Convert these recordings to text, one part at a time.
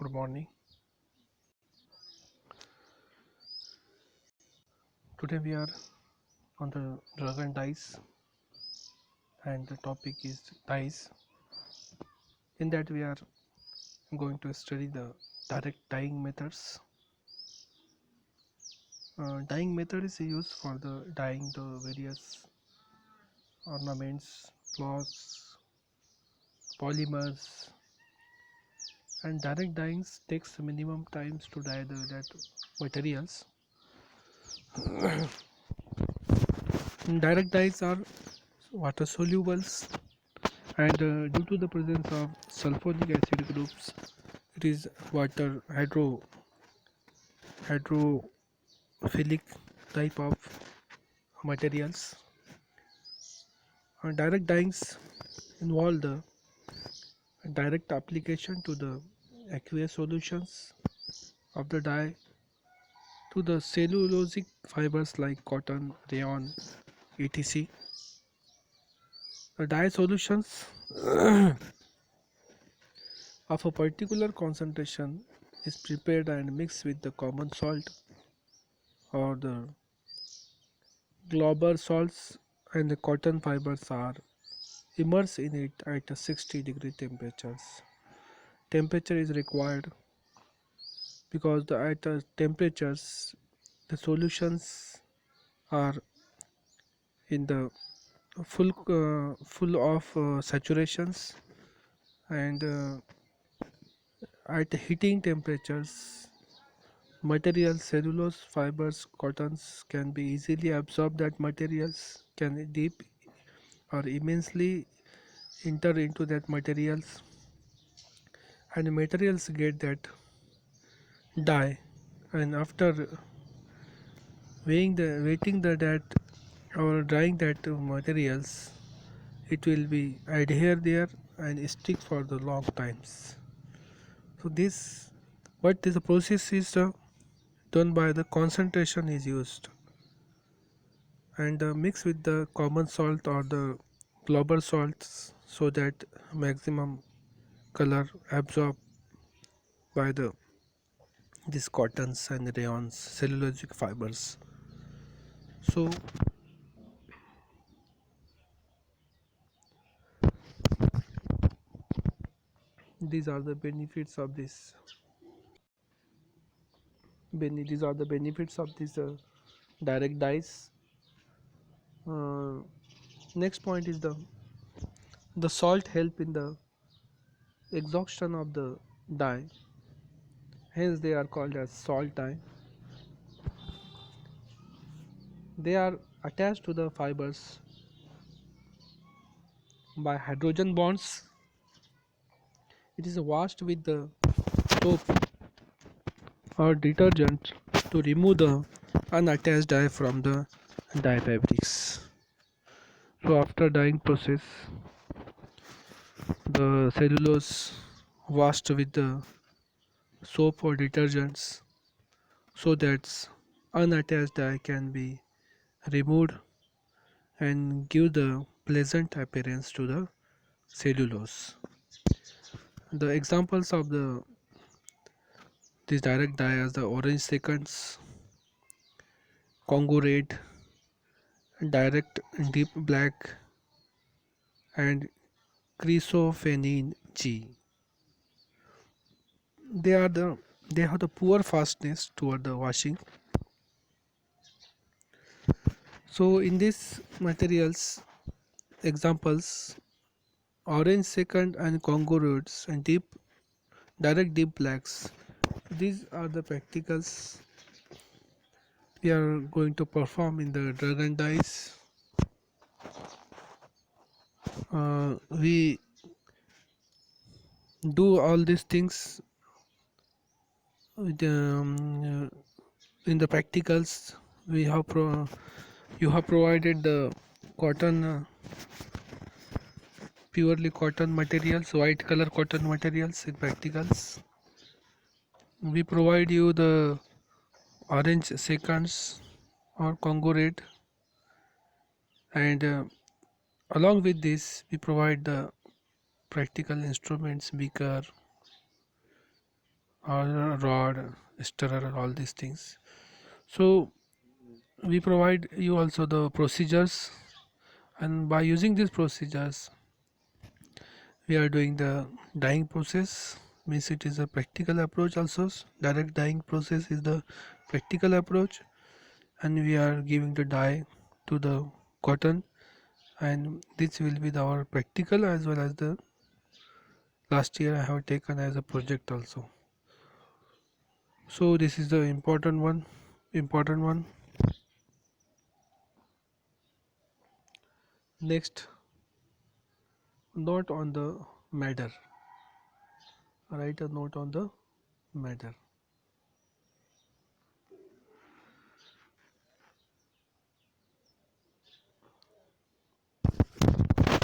Good morning. Today we are on the drug and dyes, and the topic is dyes. In that, we are going to study the direct dyeing methods. Dyeing method is used for the dyeing the various ornaments, cloths, polymers, and direct dyeing takes minimum times to dye that materials. Direct dyes are water solubles, and due to the presence of sulfonic acid groups, it is water hydrophilic type of materials. Direct dyes involve the direct application to the aqueous solutions of the dye to the cellulosic fibers like cotton, rayon, etc. The dye solutions of a particular concentration is prepared and mixed with the common salt or the Glauber salts, and the cotton fibers are immersed in it at a 60-degree temperatures. Temperature is required because at the temperatures the solutions are in the full of saturations, and at heating temperatures material cellulose fibers cottons can be easily absorb that materials can deep or immensely enter into that materials, and materials get that dye, and after waiting the that or drying that materials, it will be adhere there and stick for the long times. So this what this process is done by the concentration is used, and mix with the common salt or the global salts so that maximum color absorbed by the these cottons and rayons cellulosic fibers. So these are the benefits of this these are the benefits of this direct dyes. uh, Next point is the salt help in the exhaustion of the dye, hence they are called as salt dye. They are attached to the fibers by hydrogen bonds. It is washed with the soap or detergent to remove the unattached dye from the dye fabrics. So after dyeing process, the cellulose washed with the soap or detergents so that unattached dye can be removed and give the pleasant appearance to the cellulose. The examples of this direct dye are the orange seconds, Congo red, direct deep black, and chrysophenine G. They are they have the poor fastness toward the washing. So in these materials examples, orange second and Congo reds and direct deep blacks, these are the practicals we are going to perform in the drug and dyes. We do all these things with, in the practicals. We have you have provided the cotton, purely cotton materials, white color cotton materials in practicals. We provide you the orange seconds or Congo red, and along with this we provide the practical instruments, beaker, or rod, stirrer, all these things. So we provide you also the procedures, and by using these procedures we are doing the dyeing process. Means it is a practical approach also. Direct dyeing process is the practical approach, and we are giving the dye to the cotton, and this will be our practical as well as the last year I have taken as a project also. So this is the important one. Next, note on the matter. Write a note on the matter.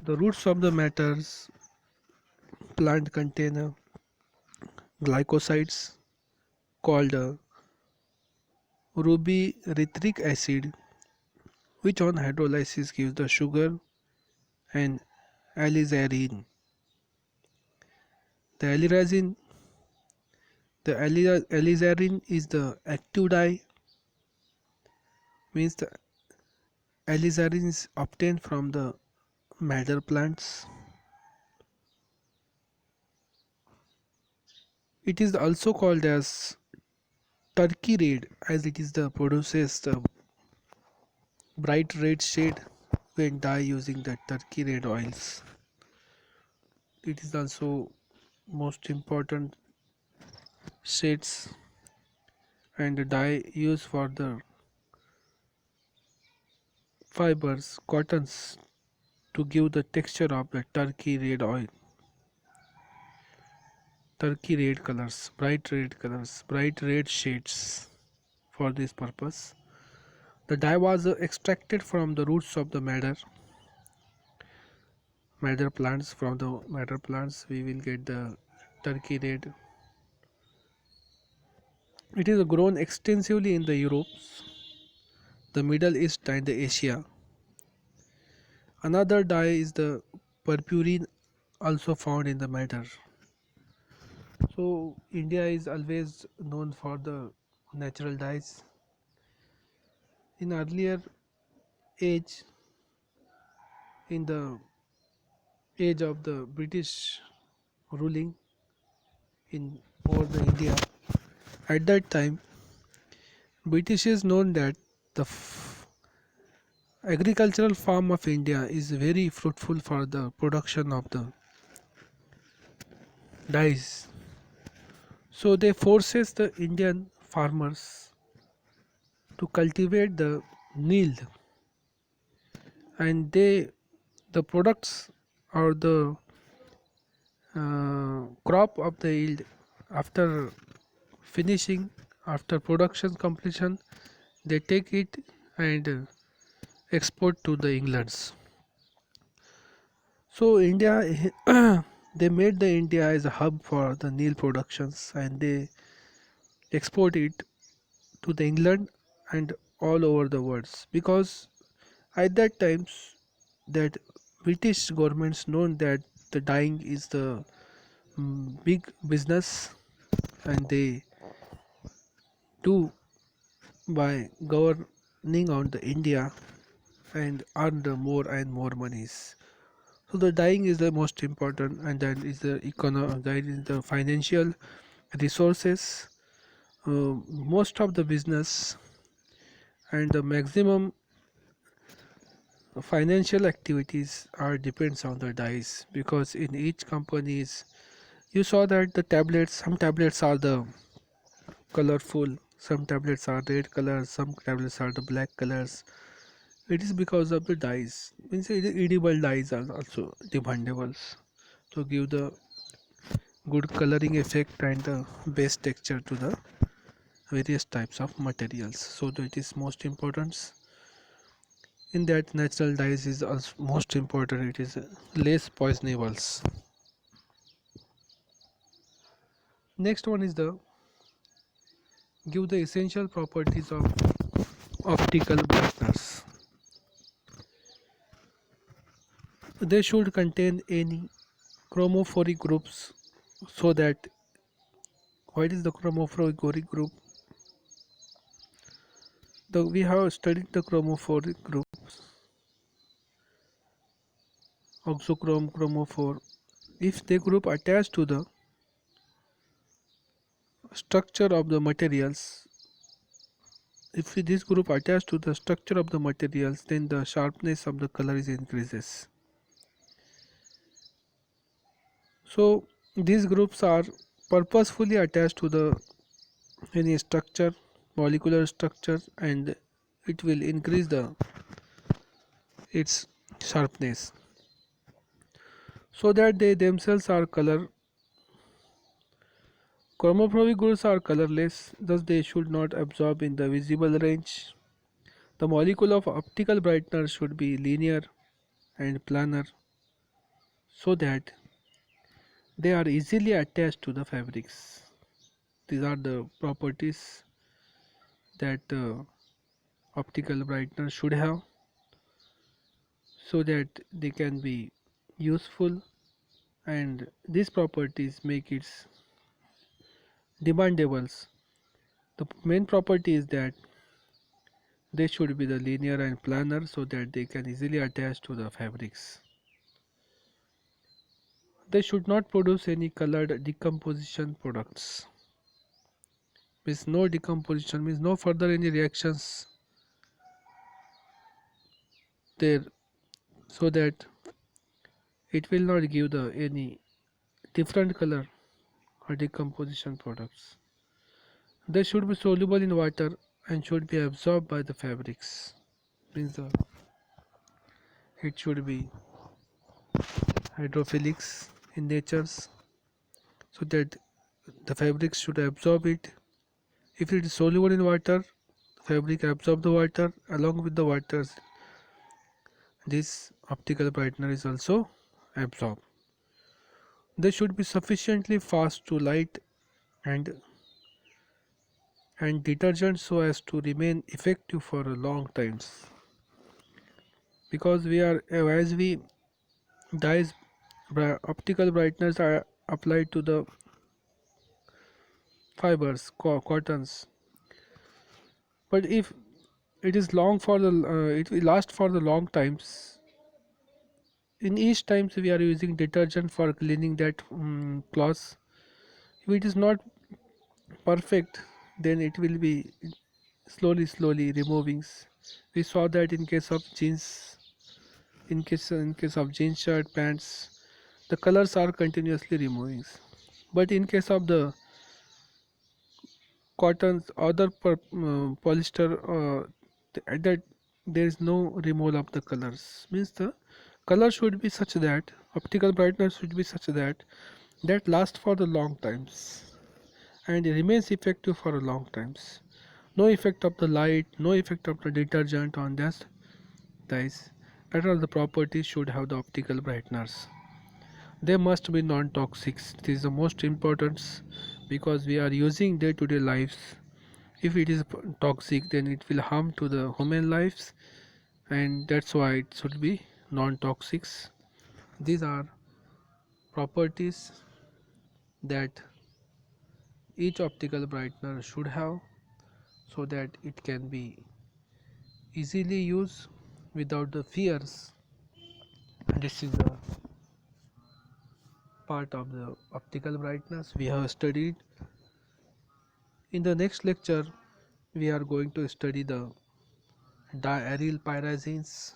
The roots of the matters plant contain glycosides called rubyritric acid, which on hydrolysis gives the sugar and alizarin. The alizarin, the alizarin is the active dye. Means the alizarin is obtained from the madder plants. It is also called as turkey red, as it is the produces the bright red shade when dye using the turkey red oils. It is also most important shades and the dye used for the fibers, cottons, to give the texture of the turkey red oil. Turkey red colors, bright red shades. For this purpose, the dye was extracted from the roots of the madder plants. From the madder plants we will get the turkey red. It is grown extensively in the Europe, the Middle East and the Asia. Another dye is the purpurine, also found in the madder. So India is always known for the natural dyes. In earlier age, in the age of the British ruling in over the India, at that time British is known that the agricultural farm of India is very fruitful for the production of the dyes. So they forces the Indian farmers to cultivate the neil, and the products or the crop of the yield after finishing, after production completion, they take it and export to the Englands. So India they made the India as a hub for the neil productions, and they export it to the England and all over the world, because at that times that British governments known that the dyeing is the big business, and they do by governing on the India and earn the more and more monies. So the dyeing is the most important, and that is the that is the financial resources. Most of the business and the maximum financial activities are depends on the dyes, because in each companies you saw that the tablets, some tablets are the colorful, some tablets are red colors, some tablets are the black colors. It is because of the dyes. Means edible dyes are also demandables to give the good coloring effect and the best texture to the various types of materials. So that is most important. In that, natural dyes is also most important. It is less poisonables. Next one is the give the essential properties of optical brighteners. They should contain any chromophoric groups, so that What is the chromophoric group? We have studied the chromophoric group, oxochrome, chromophore. If the group attached to the structure of the materials, if this group attached to the structure of the materials, then the sharpness of the color is increases. So these groups are purposefully attached to the any structure, molecular structure, and it will increase the its sharpness, so that they themselves are color. Chromophoric groups are colorless, thus they should not absorb in the visible range. The molecule of optical brightener should be linear and planar, so that they are easily attached to the fabrics. These are the properties that optical brightener should have, so that they can be useful, and these properties make it demandables. The main property is that they should be the linear and planar, so that they can easily attach to the fabrics. They should not produce any colored decomposition products. Means no decomposition, means no further any reactions there, so that it will not give the any different color or decomposition products. They should be soluble in water and should be absorbed by the fabrics. Means it should be hydrophilic in natures, so that the fabrics should absorb it. If it is soluble in water, fabric absorb the water. Along with the water, this optical brightener is also absorbed. They should be sufficiently fast to light and detergent, so as to remain effective for a long times. Because we are as we dyes, optical brighteners are applied to the fibers, cottons. But if it is long for the it will last for the long times. In each times we are using detergent for cleaning that cloth. If it is not perfect, then it will be slowly removing. We saw that in case of jeans, in case of jeans shirt, pants, the colors are continuously removing. But in case of the cottons, other polyester, that there is no removal of the colors. Means the color should be such that optical brightness should be such that lasts for the long times and remains effective for a long times. No effect of the light, no effect of the detergent on this. Guys, that are the properties should have the optical brighteners. They must be non-toxic. This is the most important, because we are using day-to-day lives. If it is toxic, then it will harm to the human lives, and that's why it should be non-toxic. These are properties that each optical brightener should have, so that it can be easily used without the fears. This is the part of the optical brightness we have studied. In the next lecture, we are going to study the diaryl pyrazines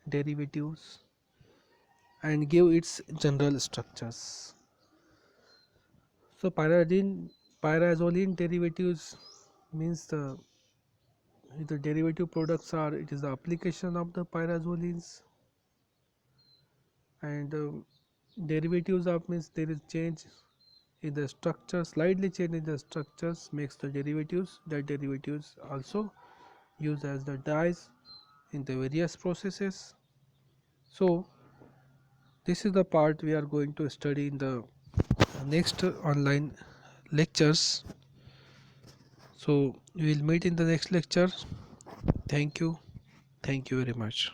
derivatives and give its general structures. So pyrazolene derivatives means the derivative products are, it is the application of the pyrazolines, and derivatives of means there is change in the structure, slightly change in the structures makes the derivatives. That derivatives also used as the dyes in the various processes. So this is the part we are going to study in the next online lectures. So we will meet in the next lecture. Thank you very much.